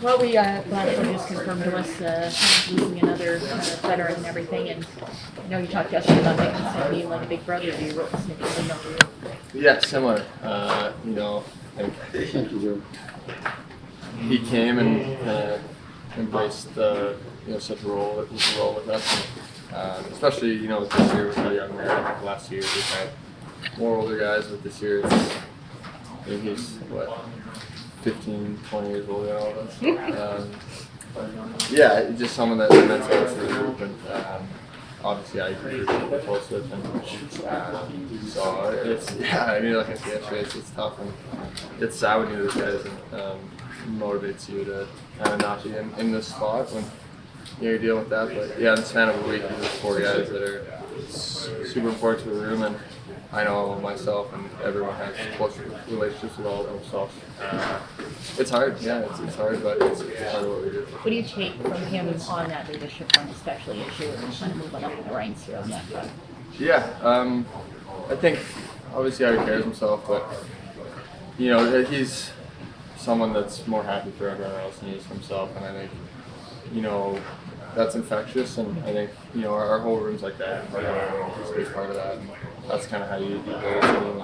Well, we Blackhawks just confirmed to us losing another veteran and everything, and I know you talked yesterday about Nick being like a big brother to you. What was Nick Foligno for you? Yeah, similar. I think he came and embraced such a role with us, and, especially with this year with how young we are. Last year we've had more older guys, but this year he's what 15, 20 years older than all of us. Yeah, just someone that meant so much to the group, and obviously I agree super close with him. So like I said yesterday, it's tough and it's sad when you lose guys, and motivates you to kind of not be in this spot when you're dealing with that. But yeah, in the span of a week, there's 4 guys that are super important to the room, and I know myself and everyone has close relationships with all of them. So it's hard, it's hard, but it's part of what we do. What do you take from him on that leadership front, especially as you're kind of moving up in the ranks here on that front? Yeah, I think obviously how he carries himself, but he's someone that's more happy for everyone else than he is for himself, and I think that's infectious, and I think our whole room's like that. He's a big part of that, and that's kind of how you build a team.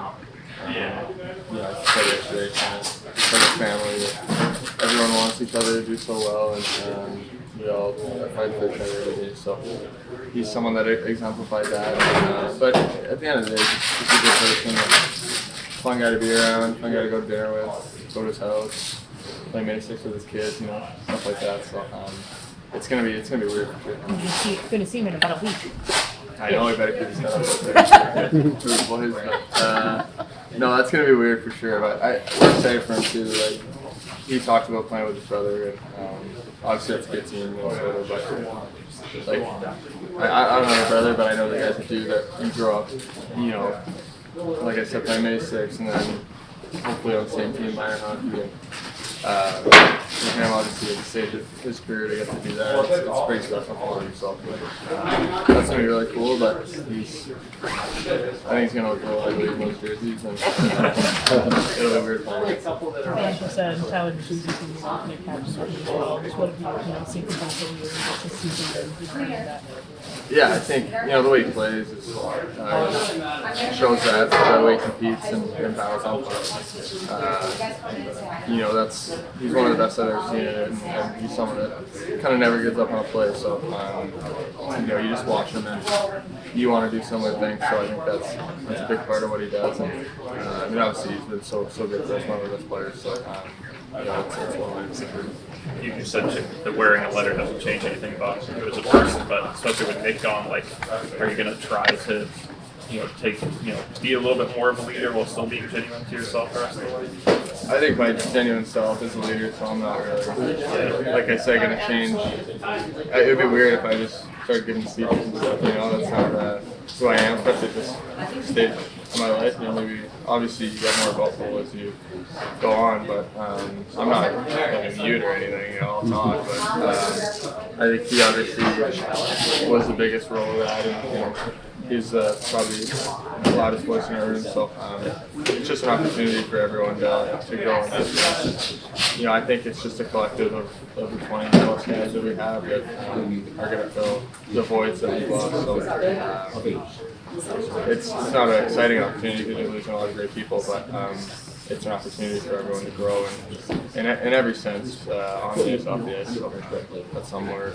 I said yesterday, kind of like a family that everyone wants each other to do so well, and we all fight for each other every day. So he's someone that exemplified that. But at the end of the day, just a good person, fun guy to be around, fun guy to go to dinner with, go to his house, play mini-six with his kids, stuff like that. So it's gonna be weird for sure. You're going to see him in about a week. I know I better keep his head up but no, that's gonna be weird for sure. But we're excited for him too. Like he talked about playing with his brother, and obviously that's a good team in Minnesota. But like I don't have a brother, but I know the guys that do, that you grow up, like I said, playing May-6, and then hopefully on the same team, minor hockey. For him, obviously, at the stage of his career, to get to do that, it's pretty special for himself. That's going to be really cool, but I think he's going to look a little ugly in those jerseys, and it'll be weird for him. Like you said, Tyler DeSouza can be captain as well. Just what have you seen from both of you this season and that? Yeah, I think the way he plays shows that the way he competes and battles out. He's one of the best I've ever seen, and he's someone that kind of never gives up on a play. So you just watch him and you want to do similar things. So I think that's a big part of what he does. And obviously he's been so good for us, one of the best players. So it's one of my secrets. You said that wearing a letter doesn't change anything about you as a person, but especially with Nick gone, like, are you going to try to, be a little bit more of a leader while still being genuine to yourself the rest of the way? I think my genuine self is a leader, so I'm not really, like I said, going to change. It would be weird if I just started giving speeches and stuff, that's not who I am, especially at this stage of my life. Maybe, obviously, you get more vocal as you go on, but I'm not like a mute or anything, I'll talk, but I think he obviously was the biggest role of that, and he's probably the loudest voice in our room, so it's just an opportunity for everyone to grow. And I think it's just a collective of the 20 plus guys that we have that are going to fill the voids that we've lost. So it's not an exciting opportunity because you're losing a lot of great people, but it's an opportunity for everyone to grow in every sense, on the ice, off the ice. So that's somewhere.